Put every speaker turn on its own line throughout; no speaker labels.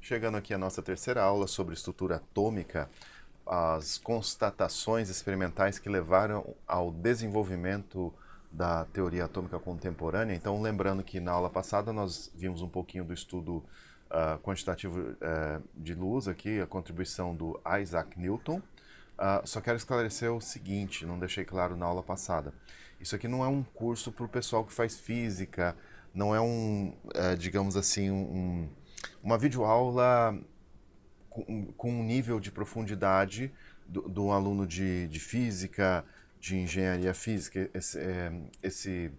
Chegando aqui à nossa terceira aula sobre estrutura atômica, as constatações experimentais que levaram ao desenvolvimento da teoria atômica contemporânea. Então, lembrando que na aula passada nós vimos um pouquinho do estudo quantitativo de luz aqui, a contribuição do Isaac Newton. Só quero esclarecer o seguinte, não deixei claro na aula passada. Isso aqui não é um curso para o pessoal que faz física, não é digamos assim, uma videoaula com um nível de profundidade do aluno de física, de engenharia física. Esse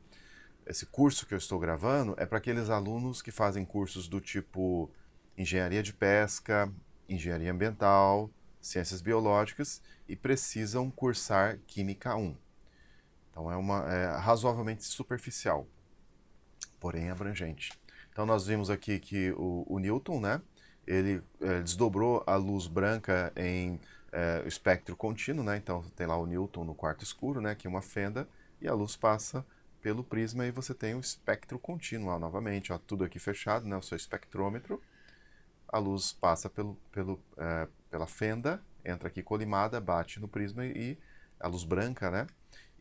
curso que eu estou gravando é para aqueles alunos que fazem cursos do tipo engenharia de pesca, engenharia ambiental, ciências biológicas e precisam cursar Química 1. Então é razoavelmente superficial, porém abrangente. Então nós vimos aqui que o Newton, né, ele desdobrou a luz branca em espectro contínuo, né? Então tem lá o Newton no quarto escuro, né, que é uma fenda, e a luz passa pelo prisma e você tem o espectro contínuo novamente, ó, tudo aqui fechado, né, o seu espectrômetro. A luz passa pela fenda, entra aqui colimada, bate no prisma e a luz branca, né?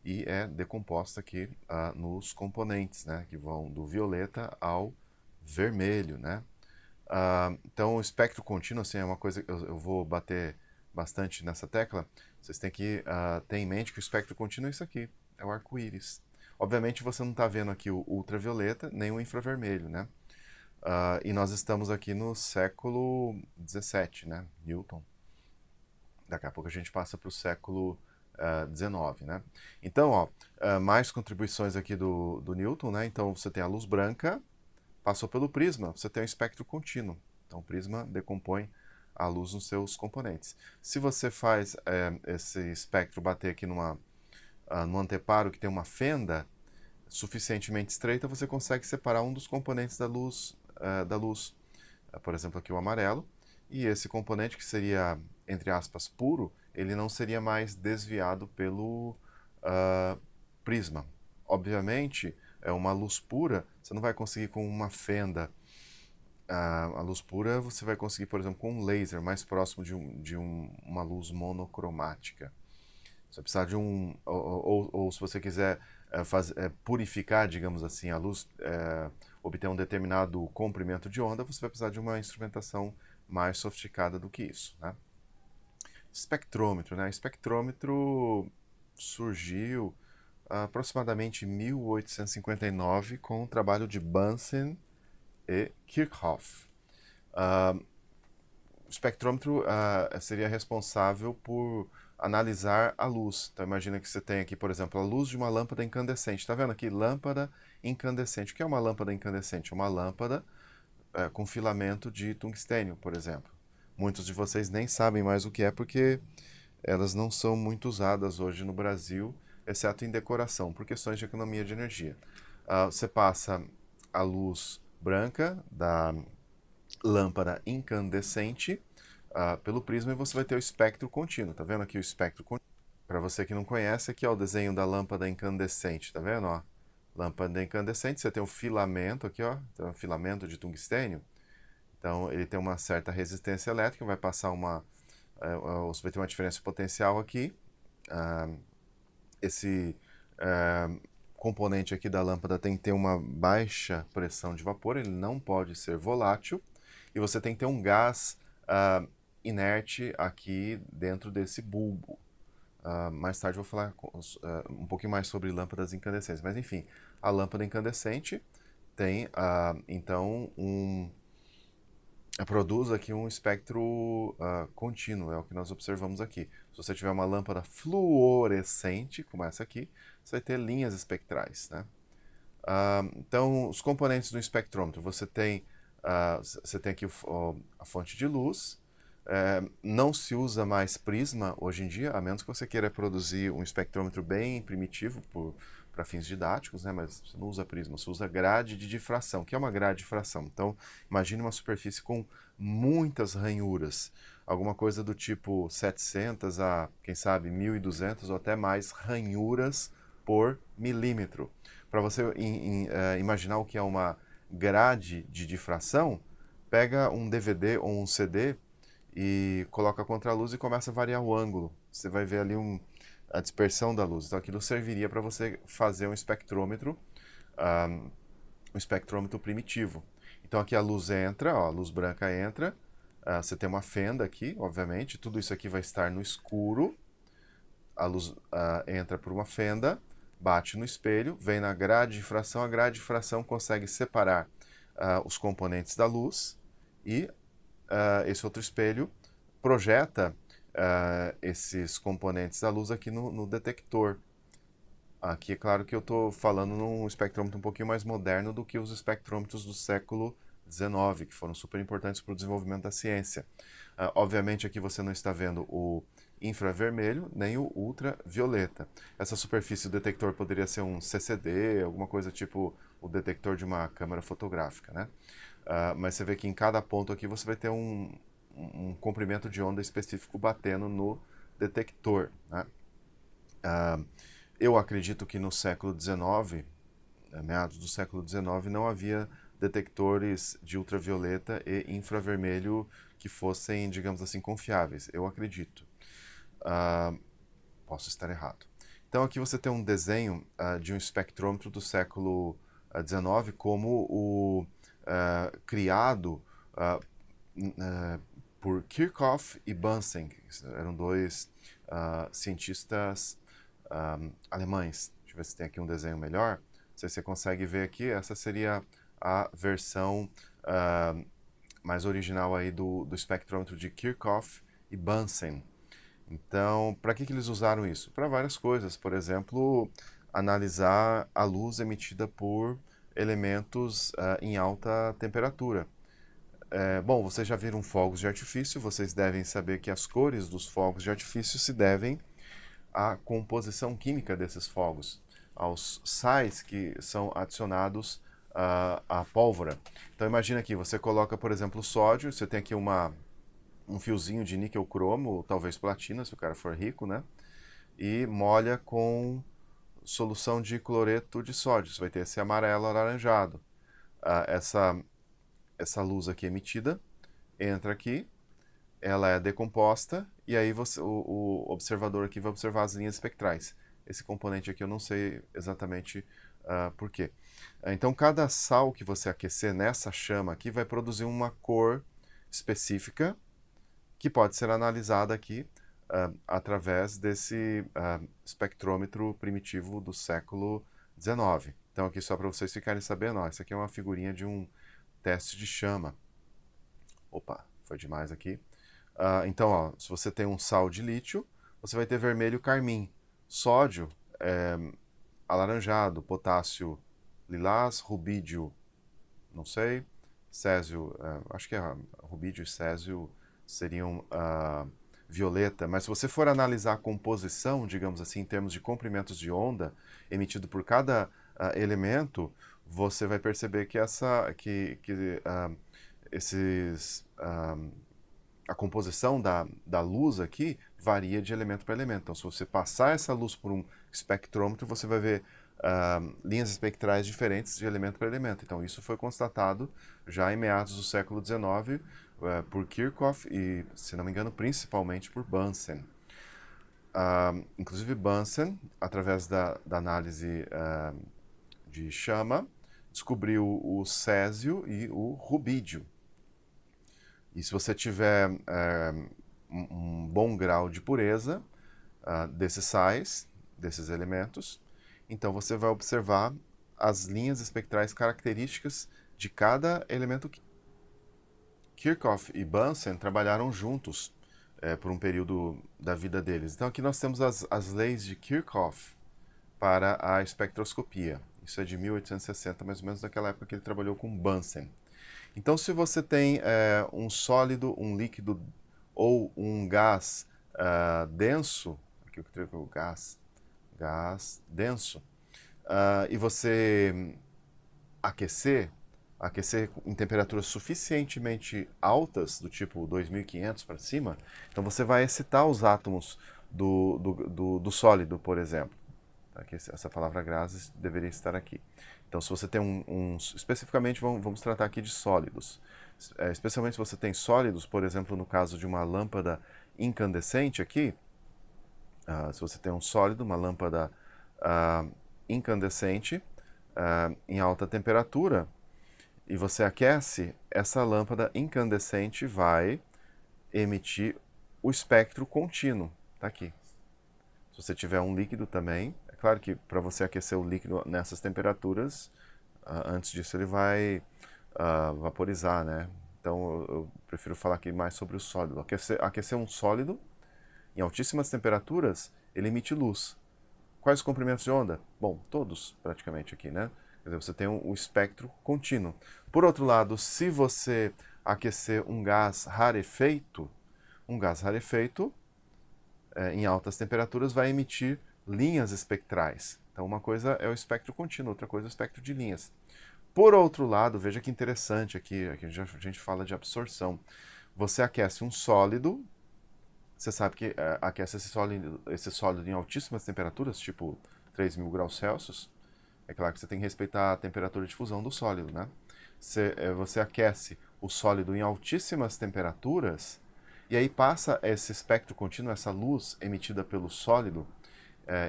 E é decomposta aqui nos componentes, né? Que vão do violeta ao vermelho, né? Então, o espectro contínuo, assim, é uma coisa que eu vou bater bastante nessa tecla. Vocês têm que ter em mente que o espectro contínuo é isso aqui, é o arco-íris. Obviamente, você não está vendo aqui o ultravioleta nem o infravermelho, né? E nós estamos aqui no século XVII, né? Newton. Daqui a pouco a gente passa para o século XIX, né? Então, ó, mais contribuições aqui do Newton, né? Então, você tem a luz branca, passou pelo prisma, você tem o espectro contínuo. Então, o prisma decompõe a luz nos seus componentes. Se você faz esse espectro bater aqui no anteparo que tem uma fenda suficientemente estreita, você consegue separar um dos componentes da luz. Por exemplo, aqui o amarelo. E esse componente que seria, entre aspas, puro, ele não seria mais desviado pelo prisma. Obviamente, é uma luz pura, você não vai conseguir com uma fenda. A luz pura você vai conseguir, por exemplo, com um laser mais próximo de uma luz monocromática. Você vai precisar de ou se você quiser purificar, digamos assim, a luz, obter um determinado comprimento de onda, você vai precisar de uma instrumentação mais sofisticada do que isso, né? Espectrômetro, né? Espectrômetro surgiu aproximadamente em 1859 com o trabalho de Bunsen e Kirchhoff. O espectrômetro seria responsável por analisar a luz. Então imagina que você tem aqui, por exemplo, a luz de uma lâmpada incandescente. Está vendo aqui? Lâmpada incandescente. O que é uma lâmpada incandescente? Uma lâmpada com filamento de tungstênio, por exemplo. Muitos de vocês nem sabem mais o que é porque elas não são muito usadas hoje no Brasil, exceto em decoração, por questões de economia de energia. Você passa a luz branca da lâmpada incandescente pelo prisma e você vai ter o espectro contínuo. Tá vendo aqui o espectro contínuo? Para você que não conhece, aqui é o desenho da lâmpada incandescente, tá vendo? Ó? Lâmpada incandescente, você tem um filamento aqui, ó, tem um filamento de tungstênio. Então ele tem uma certa resistência elétrica, vai passar você vai ter uma diferença potencial aqui. Esse componente aqui da lâmpada tem que ter uma baixa pressão de vapor, ele não pode ser volátil, e você tem que ter um gás inerte aqui dentro desse bulbo. Mais tarde eu vou falar um pouquinho mais sobre lâmpadas incandescentes, mas enfim, a lâmpada incandescente tem então produz aqui um espectro contínuo, é o que nós observamos aqui. Se você tiver uma lâmpada fluorescente, como essa aqui, você vai ter linhas espectrais, né? Então, os componentes do espectrômetro, você tem aqui a fonte de luz. Não se usa mais prisma hoje em dia, a menos que você queira produzir um espectrômetro bem primitivo para fins didáticos, né? Mas você não usa prisma, você usa grade de difração. O que é uma grade de difração? Então, imagine uma superfície com muitas ranhuras, alguma coisa do tipo 700 a, quem sabe, 1200 ou até mais ranhuras por milímetro. Para você imaginar o que é uma grade de difração, Pega um DVD ou um CD e coloca contra a luz e começa a variar o ângulo. Você vai ver ali a dispersão da luz. Então aquilo serviria para você fazer ah, um espectrômetro primitivo. Então aqui a luz entra, ó, a luz branca entra, você tem uma fenda aqui, obviamente, tudo isso aqui vai estar no escuro, a luz entra por uma fenda, bate no espelho, vem na grade de difração, a grade de difração consegue separar os componentes da luz e esse outro espelho projeta esses componentes da luz aqui no detector. Aqui é claro que eu estou falando num espectrômetro um pouquinho mais moderno do que os espectrômetros do século XIX, que foram super importantes para o desenvolvimento da ciência. Obviamente aqui você não está vendo o infravermelho nem o ultravioleta. Essa superfície do detector poderia ser um CCD, alguma coisa tipo o detector de uma câmera fotográfica, né? Mas você vê que em cada ponto aqui você vai ter um comprimento de onda específico batendo no detector, né? Eu acredito que no século XIX, meados do século XIX, não havia detectores de ultravioleta e infravermelho que fossem, digamos assim, confiáveis. Eu acredito. Posso estar errado. Então aqui você tem um desenho de um espectrômetro do século XIX como o criado por Kirchhoff e Bunsen. Eram dois cientistas alemães. Deixa eu ver se tem aqui um desenho melhor. Não sei se você consegue ver aqui. Essa seria a versão mais original aí do espectrômetro de Kirchhoff e Bunsen. Então, para que eles usaram isso? Para várias coisas. Por exemplo, analisar a luz emitida por elementos em alta temperatura. Bom, vocês já viram fogos de artifício, vocês devem saber que as cores dos fogos de artifício se devem à composição química desses fogos, aos sais que são adicionados à pólvora. Então imagina aqui, você coloca, por exemplo, sódio, você tem aqui um fiozinho de níquel cromo, ou talvez platina, se o cara for rico, né? E molha com solução de cloreto de sódio. Você vai ter esse amarelo alaranjado. Essa luz aqui emitida entra aqui, ela é decomposta e aí o observador aqui vai observar as linhas espectrais. Esse componente aqui eu não sei exatamente por quê. Então cada sal que você aquecer nessa chama aqui vai produzir uma cor específica que pode ser analisada aqui através desse espectrômetro primitivo do século XIX. Então aqui só para vocês ficarem sabendo, ó, isso aqui é uma figurinha de um teste de chama. Opa, foi demais aqui. Então, ó, se você tem um sal de lítio, você vai ter vermelho carmim. Sódio é alaranjado, potássio lilás, rubídio, não sei, césio, acho que rubídio e césio seriam violeta, mas se você for analisar a composição, digamos assim, em termos de comprimentos de onda emitido por cada elemento, você vai perceber que a composição da luz aqui varia de elemento para elemento. Então, se você passar essa luz por um espectrômetro, você vai ver linhas espectrais diferentes de elemento para elemento. Então, isso foi constatado já em meados do século XIX por Kirchhoff e, se não me engano, principalmente por Bunsen. Inclusive, Bunsen, através da análise de chama, descobriu o césio e o rubídio. E se você tiver um bom grau de pureza desses sais, desses elementos, então você vai observar as linhas espectrais características de cada elemento. Kirchhoff e Bunsen trabalharam juntos por um período da vida deles. Então aqui nós temos as leis de Kirchhoff para a espectroscopia. Isso é de 1860, mais ou menos daquela época que ele trabalhou com Bunsen. Então, se você tem um sólido, um líquido ou um gás denso, aqui eu escrevo gás denso, e você aquecer em temperaturas suficientemente altas, do tipo 2500 para cima, então você vai excitar os átomos do sólido, por exemplo. Aqui, essa palavra gás deveria estar aqui. Então Então, se você tem especificamente, vamos tratar aqui de sólidos. Especialmente se você tem sólidos, por exemplo, no caso de uma lâmpada incandescente aqui, se você tem um sólido, uma lâmpada incandescente em alta temperatura, e você aquece, essa lâmpada incandescente vai emitir o espectro contínuo. Está aqui. Se você tiver um líquido também, é claro que para você aquecer o líquido nessas temperaturas, antes disso ele vai vaporizar, né? Então eu prefiro falar aqui mais sobre o sólido. Aquecer um sólido em altíssimas temperaturas, ele emite luz. Quais os comprimentos de onda? Bom, todos praticamente aqui, né? Quer dizer, você tem o espectro contínuo. Por outro lado, se você aquecer um gás rarefeito em altas temperaturas vai emitir linhas espectrais. Então uma coisa é o espectro contínuo, outra coisa é o espectro de linhas. Por outro lado, veja que interessante aqui a gente fala de absorção. Você aquece um sólido, você sabe que aquece esse sólido em altíssimas temperaturas, tipo 3.000 graus Celsius. É claro que você tem que respeitar a temperatura de fusão do sólido, né? Você aquece o sólido em altíssimas temperaturas e aí passa esse espectro contínuo, essa luz emitida pelo sólido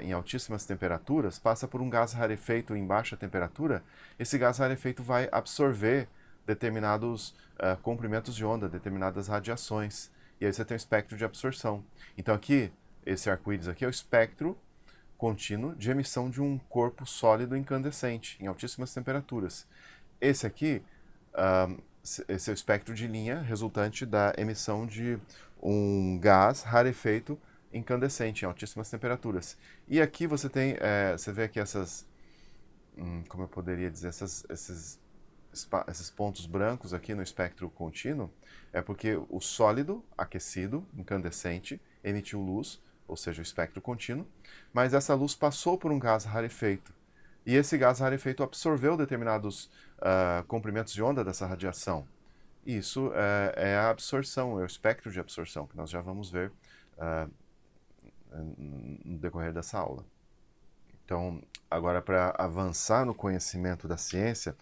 em altíssimas temperaturas, passa por um gás rarefeito em baixa temperatura. Esse gás rarefeito vai absorver determinados comprimentos de onda, determinadas radiações. E aí você tem o espectro de absorção. Então aqui, esse arco-íris aqui é o espectro contínuo de emissão de um corpo sólido incandescente em altíssimas temperaturas. Esse aqui, esse é o espectro de linha resultante da emissão de um gás rarefeito incandescente em altíssimas temperaturas. E aqui você tem, você vê aqui essas, como eu poderia dizer, esses pontos brancos aqui no espectro contínuo, é porque o sólido aquecido, incandescente, emitiu luz, ou seja, o espectro contínuo, mas essa luz passou por um gás rarefeito. E esse gás rarefeito absorveu determinados comprimentos de onda dessa radiação. Isso é a absorção, é o espectro de absorção, que nós já vamos ver no decorrer dessa aula. Então, agora para avançar no conhecimento da ciência,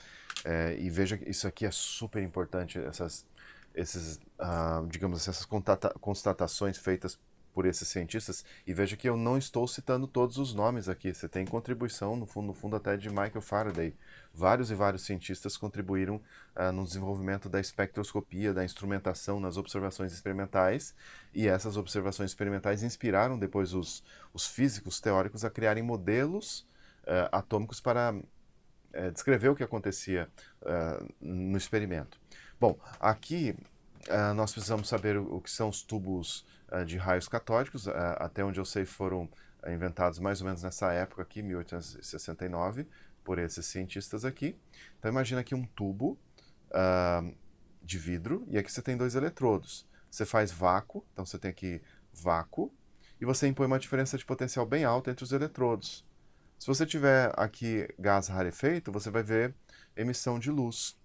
e veja que isso aqui é super importante, digamos, essas constatações feitas por esses cientistas, e veja que eu não estou citando todos os nomes aqui, você tem contribuição, no fundo até de Michael Faraday. Vários e vários cientistas contribuíram no desenvolvimento da espectroscopia, da instrumentação nas observações experimentais, e essas observações experimentais inspiraram depois os físicos teóricos a criarem modelos atômicos para descrever o que acontecia no experimento. Bom, aqui nós precisamos saber o que são os tubos de raios catódicos, até onde eu sei foram inventados mais ou menos nessa época aqui, 1869, por esses cientistas aqui. Então imagina aqui um tubo de vidro, e aqui você tem dois eletrodos. Você faz vácuo, então você tem aqui vácuo, e você impõe uma diferença de potencial bem alta entre os eletrodos. Se você tiver aqui gás rarefeito, você vai ver emissão de luz.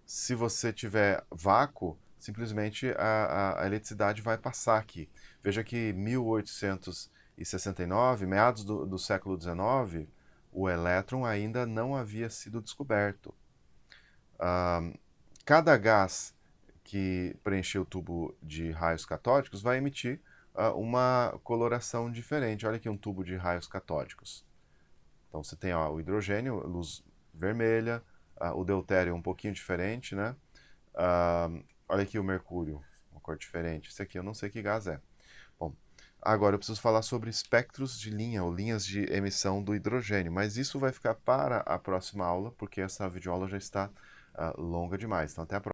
Se você tiver vácuo, simplesmente a eletricidade vai passar aqui. Veja que 1869, meados do século XIX, o elétron ainda não havia sido descoberto. Cada gás que preencher o tubo de raios catódicos vai emitir uma coloração diferente. Olha aqui um tubo de raios catódicos. Então você tem o hidrogênio, luz vermelha, o deutério um pouquinho diferente, né? Olha aqui o mercúrio, uma cor diferente. Esse aqui eu não sei que gás é. Bom, agora eu preciso falar sobre espectros de linha, ou linhas de emissão do hidrogênio, mas isso vai ficar para a próxima aula, porque essa videoaula já está longa demais. Então até a próxima.